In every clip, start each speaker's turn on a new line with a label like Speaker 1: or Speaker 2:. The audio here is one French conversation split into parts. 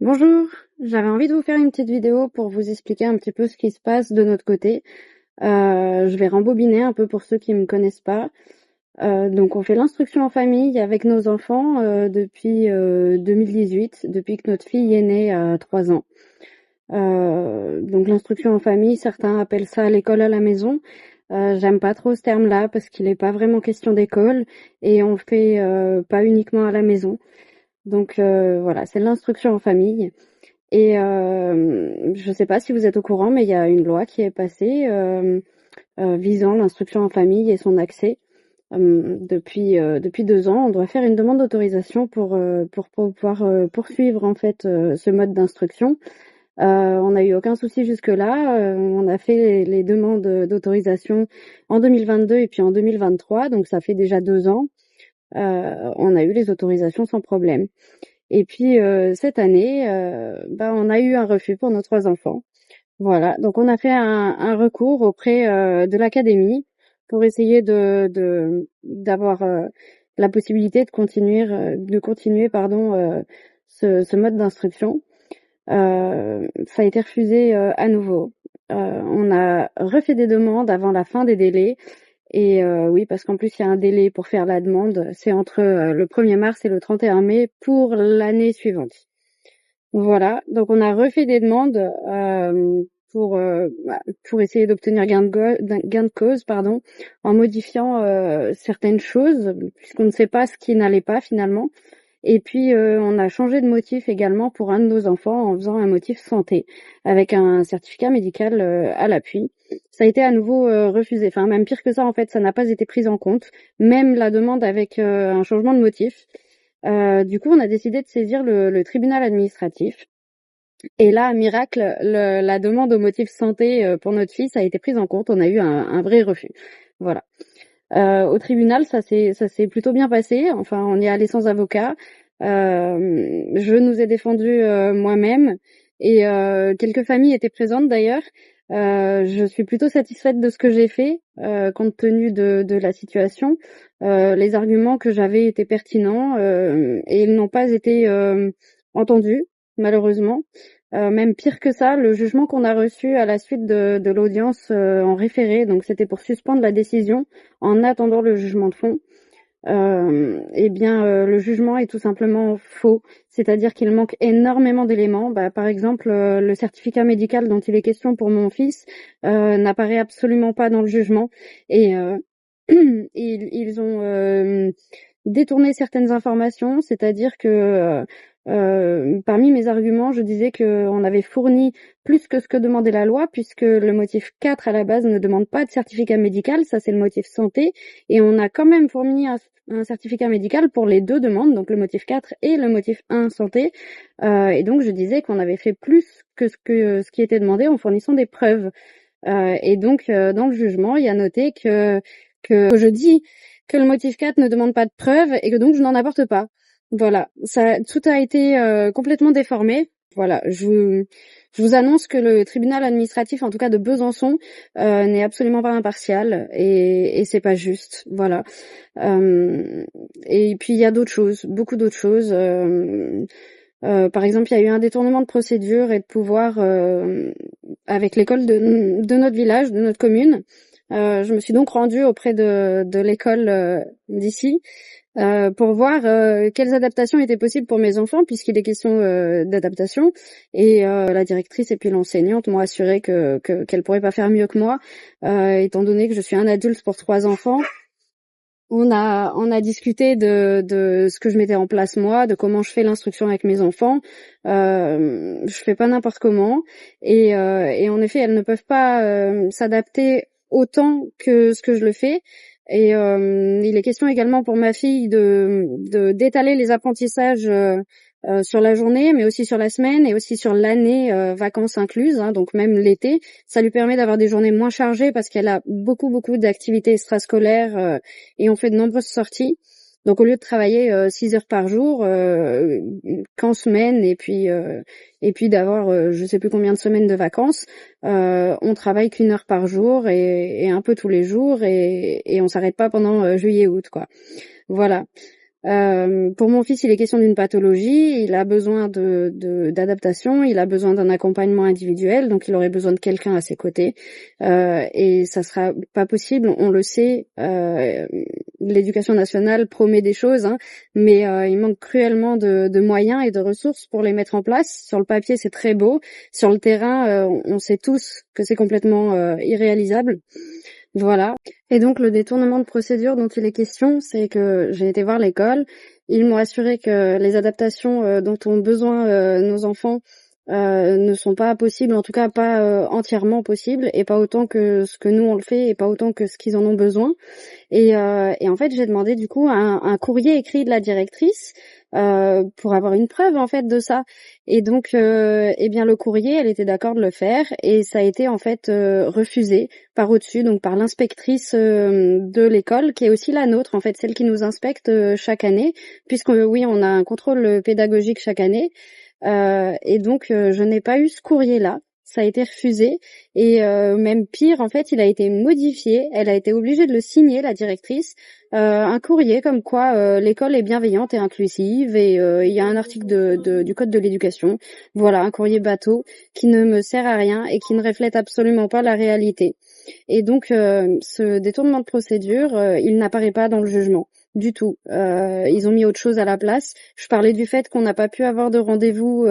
Speaker 1: Bonjour, j'avais envie de vous faire une petite vidéo pour vous expliquer un petit peu ce qui se passe de notre côté. Je vais rembobiner un peu pour ceux qui me connaissent pas. Donc on fait l'instruction en famille avec nos enfants depuis 2018, depuis que notre fille est née à 3 ans. Donc l'instruction en famille, certains appellent ça l'école à la maison. J'aime pas trop ce terme-là parce qu'il n'est pas vraiment question d'école et on le fait pas uniquement à la maison. Donc voilà, c'est l'instruction en famille. Et je ne sais pas si vous êtes au courant, mais il y a une loi qui est passée visant l'instruction en famille et son accès. Depuis 2 ans, on doit faire une demande d'autorisation pour pouvoir poursuivre en fait ce mode d'instruction. On n'a eu aucun souci jusque-là. On a fait les demandes d'autorisation en 2022 et puis en 2023, donc ça fait déjà 2 ans. On a eu les autorisations sans problème. Et puis cette année, on a eu un refus pour nos 3 enfants. Voilà, donc on a fait un recours auprès de l'académie pour essayer d'avoir la possibilité de continuer ce mode d'instruction. Ça a été refusé à nouveau. On a refait des demandes avant la fin des délais. Et oui, parce qu'en plus, il y a un délai pour faire la demande. C'est entre le 1er mars et le 31 mai pour l'année suivante. Voilà, donc on a refait des demandes pour essayer d'obtenir gain de cause, pardon, en modifiant certaines choses, puisqu'on ne sait pas ce qui n'allait pas finalement. Et puis on a changé de motif également pour un de nos enfants en faisant un motif santé, avec un certificat médical à l'appui. Ça a été à nouveau refusé. Enfin, même pire que ça, en fait, ça n'a pas été pris en compte. Même la demande avec un changement de motif. Du coup, on a décidé de saisir le tribunal administratif. Et là, miracle, la demande au motif santé pour notre fils a été prise en compte. On a eu un vrai refus. Voilà. Au tribunal, ça s'est plutôt bien passé. Enfin, on y est allé sans avocat. Je nous ai défendu moi-même et quelques familles étaient présentes d'ailleurs. Je suis plutôt satisfaite de ce que j'ai fait compte tenu de la situation. Les arguments que j'avais étaient pertinents et ils n'ont pas été entendus malheureusement. Même pire que ça, le jugement qu'on a reçu à la suite de l'audience en référé, donc c'était pour suspendre la décision en attendant le jugement de fond. Le jugement est tout simplement faux, c'est-à-dire qu'il manque énormément d'éléments. Par exemple, le certificat médical dont il est question pour mon fils n'apparaît absolument pas dans le jugement et ils ont détourné certaines informations, c'est-à-dire que parmi mes arguments, je disais qu'on avait fourni plus que ce que demandait la loi, puisque le motif 4 à la base ne demande pas de certificat médical, ça c'est le motif santé, et on a quand même fourni un certificat médical pour les deux demandes, donc le motif 4 et le motif 1 santé, et donc je disais qu'on avait fait plus que ce qui était demandé en fournissant des preuves. Et donc dans le jugement, il y a noté que je dis que le motif 4 ne demande pas de preuves et que donc je n'en apporte pas. Voilà, ça tout a été complètement déformé. Voilà, je vous annonce que le tribunal administratif, en tout cas de Besançon, n'est absolument pas impartial et c'est pas juste. Voilà. Et puis il y a d'autres choses, beaucoup d'autres choses. Par exemple, il y a eu un détournement de procédure et de pouvoir avec l'école de notre village, de notre commune. Je me suis donc rendue auprès de l'école d'ici pour voir quelles adaptations étaient possibles pour mes enfants, puisqu'il est question d'adaptation. Et la directrice et puis l'enseignante m'ont assuré qu'elle pourrait pas faire mieux que moi, étant donné que je suis un adulte pour 3 enfants. On a discuté de ce que je mettais en place moi, de comment je fais l'instruction avec mes enfants. Je fais pas n'importe comment. Et en effet, elles ne peuvent pas s'adapter autant que ce que je le fais. Et il est question également pour ma fille d'étaler les apprentissages sur la journée, mais aussi sur la semaine et aussi sur l'année, vacances incluses, hein, donc même l'été. Ça lui permet d'avoir des journées moins chargées parce qu'elle a beaucoup d'activités extrascolaires et on fait de nombreuses sorties. Donc au lieu de travailler 6 heures par jour qu'en semaine et puis d'avoir je sais plus combien de semaines de vacances, on travaille qu'1 heure par jour et un peu tous les jours et on s'arrête pas pendant juillet août quoi. Voilà. Pour mon fils, il est question d'une pathologie, il a besoin d'adaptation, il a besoin d'un accompagnement individuel, donc il aurait besoin de quelqu'un à ses côtés. Et ça sera pas possible, on le sait. L'éducation nationale promet des choses, hein, mais il manque cruellement de moyens et de ressources pour les mettre en place. Sur le papier, c'est très beau. Sur le terrain, on sait tous que c'est complètement irréalisable. Voilà. Et donc le détournement de procédure dont il est question, c'est que j'ai été voir l'école. Ils m'ont assuré que les adaptations dont ont besoin nos enfants ne sont pas possibles, en tout cas pas entièrement possibles, et pas autant que ce que nous on le fait, et pas autant que ce qu'ils en ont besoin. Et en fait, j'ai demandé du coup un courrier écrit de la directrice pour avoir une preuve en fait de ça. Et donc, eh bien le courrier, elle était d'accord de le faire, et ça a été en fait refusé par au-dessus, donc par l'inspectrice de l'école, qui est aussi la nôtre en fait, celle qui nous inspecte chaque année, puisque oui, on a un contrôle pédagogique chaque année. Et donc, je n'ai pas eu ce courrier-là. Ça a été refusé. Et même pire, en fait, il a été modifié. Elle a été obligée de le signer, la directrice. Un courrier comme quoi l'école est bienveillante et inclusive. Et il y a un article du Code de l'éducation. Voilà, un courrier bateau qui ne me sert à rien et qui ne reflète absolument pas la réalité. Et donc, ce détournement de procédure, il n'apparaît pas dans le jugement. Du tout. Ils ont mis autre chose à la place. Je parlais du fait qu'on n'a pas pu avoir de rendez-vous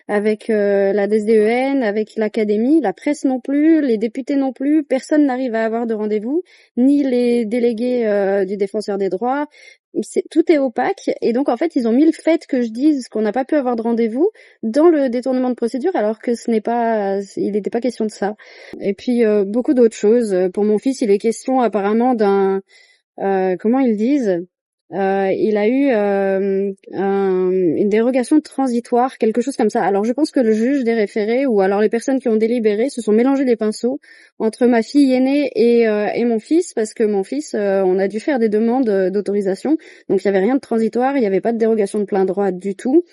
Speaker 1: avec la DSDEN, avec l'académie, la presse non plus, les députés non plus. Personne n'arrive à avoir de rendez-vous, ni les délégués du défenseur des droits. Tout est opaque. Et donc, en fait, ils ont mis le fait que je dise qu'on n'a pas pu avoir de rendez-vous dans le détournement de procédure, alors que il n'était pas question de ça. Et puis, beaucoup d'autres choses. Pour mon fils, il est question apparemment comment ils disent, il a eu une dérogation transitoire, quelque chose comme ça. Alors je pense que le juge des référés ou alors les personnes qui ont délibéré se sont mélangés les pinceaux entre ma fille aînée et mon fils, parce que mon fils, on a dû faire des demandes d'autorisation, donc il y avait rien de transitoire, il n'y avait pas de dérogation de plein droit du tout,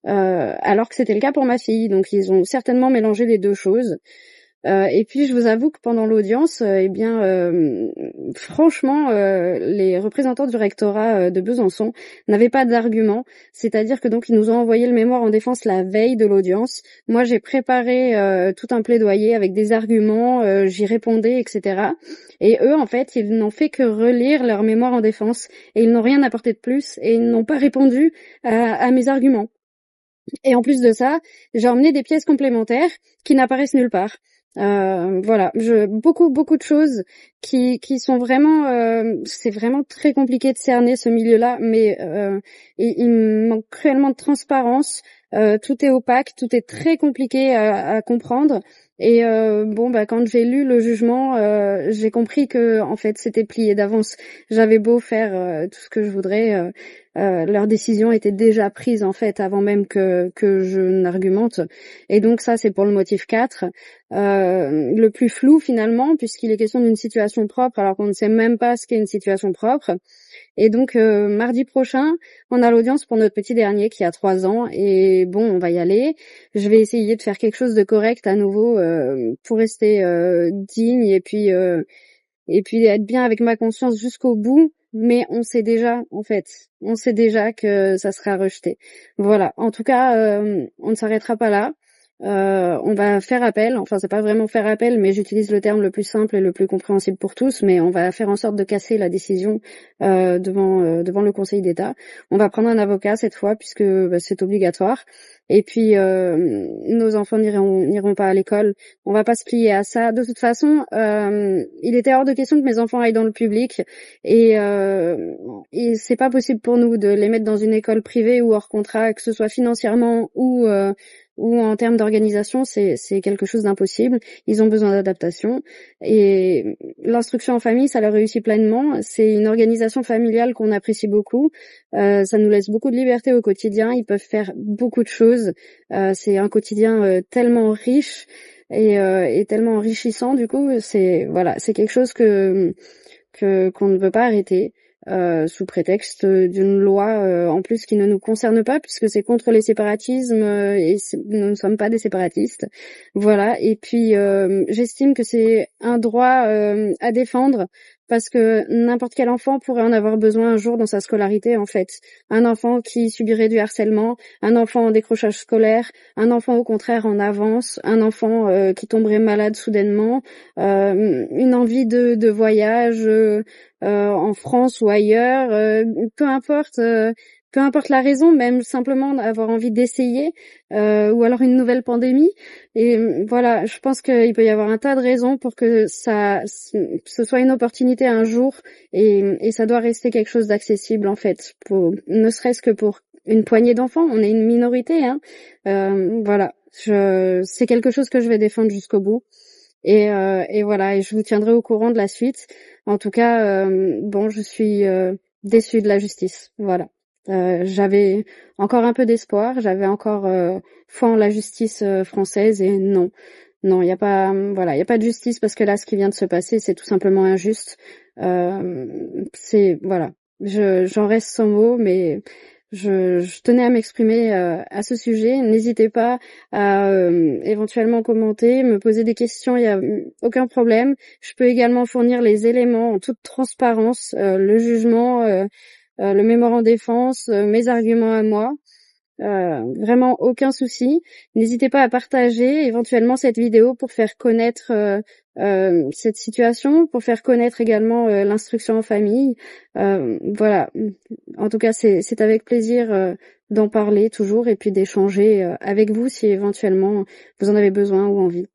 Speaker 1: alors que c'était le cas pour ma fille. Donc ils ont certainement mélangé les deux choses. Et puis je vous avoue que pendant l'audience, franchement, les représentants du rectorat de Besançon n'avaient pas d'arguments. C'est-à-dire que donc ils nous ont envoyé le mémoire en défense la veille de l'audience. Moi, j'ai préparé tout un plaidoyer avec des arguments, j'y répondais, etc. Et eux, en fait, ils n'ont fait que relire leur mémoire en défense et ils n'ont rien apporté de plus et ils n'ont pas répondu à mes arguments. Et en plus de ça, j'ai emmené des pièces complémentaires qui n'apparaissent nulle part. Voilà, beaucoup de choses qui sont vraiment, c'est vraiment très compliqué de cerner ce milieu-là, mais il manque cruellement de transparence. Tout est opaque, tout est très compliqué à comprendre. Et quand j'ai lu le jugement, j'ai compris que en fait c'était plié d'avance. J'avais beau faire tout ce que je voudrais, leur décision était déjà prise en fait avant même que je n'argumente. Et donc ça c'est pour le motif 4. Le plus flou finalement, puisqu'il est question d'une situation propre alors qu'on ne sait même pas ce qu'est une situation propre. Et donc mardi prochain, on a l'audience pour notre petit dernier qui a 3 ans, et bon, on va y aller. Je vais essayer de faire quelque chose de correct à nouveau pour rester digne et puis être bien avec ma conscience jusqu'au bout. Mais on sait déjà, en fait, que ça sera rejeté. Voilà. En tout cas, on ne s'arrêtera pas là. On va faire appel, enfin c'est pas vraiment faire appel, mais j'utilise le terme le plus simple et le plus compréhensible pour tous, mais on va faire en sorte de casser la décision devant le Conseil d'État. On va prendre un avocat cette fois puisque c'est obligatoire. Et puis nos enfants n'iront pas à l'école. On va pas se plier à ça. De toute façon, il était hors de question que mes enfants aillent dans le public, et c'est pas possible pour nous de les mettre dans une école privée ou hors contrat, que ce soit financièrement ou en termes d'organisation, c'est quelque chose d'impossible. Ils ont besoin d'adaptation. Et l'instruction en famille, ça leur réussit pleinement. C'est une organisation familiale qu'on apprécie beaucoup. Ça nous laisse beaucoup de liberté au quotidien. Ils peuvent faire beaucoup de choses. C'est un quotidien tellement riche et tellement enrichissant. Du coup, c'est quelque chose qu'on ne veut pas arrêter. Sous prétexte d'une loi en plus qui ne nous concerne pas puisque c'est contre les séparatismes et nous ne sommes pas des séparatistes. Voilà. Et puis j'estime que c'est un droit à défendre parce que n'importe quel enfant pourrait en avoir besoin un jour dans sa scolarité, en fait. Un enfant qui subirait du harcèlement, un enfant en décrochage scolaire, un enfant au contraire en avance, un enfant qui tomberait malade soudainement, une envie de voyage en France ou ailleurs, peu importe. Peu importe la raison, même simplement avoir envie d'essayer, ou alors une nouvelle pandémie. Et voilà, je pense qu'il peut y avoir un tas de raisons pour que ce soit une opportunité un jour, et ça doit rester quelque chose d'accessible en fait, ne serait-ce que pour une poignée d'enfants. On est une minorité, hein. Voilà, c'est quelque chose que je vais défendre jusqu'au bout. Et voilà, et je vous tiendrai au courant de la suite. En tout cas, bon, je suis déçue de la justice. Voilà. J'avais encore un peu d'espoir, j'avais encore foi en la justice française, et non, il y a pas, voilà, il y a pas de justice, parce que là, ce qui vient de se passer, c'est tout simplement injuste. C'est voilà, j'en reste sans mots, mais je tenais à m'exprimer à ce sujet. N'hésitez pas à éventuellement commenter, me poser des questions, il y a aucun problème. Je peux également fournir les éléments en toute transparence, le jugement, le mémoire en défense, mes arguments à moi. Vraiment aucun souci. N'hésitez pas à partager éventuellement cette vidéo pour faire connaître cette situation, pour faire connaître également l'instruction en famille. Voilà. En tout cas, c'est avec plaisir d'en parler toujours, et puis d'échanger avec vous si éventuellement vous en avez besoin ou envie.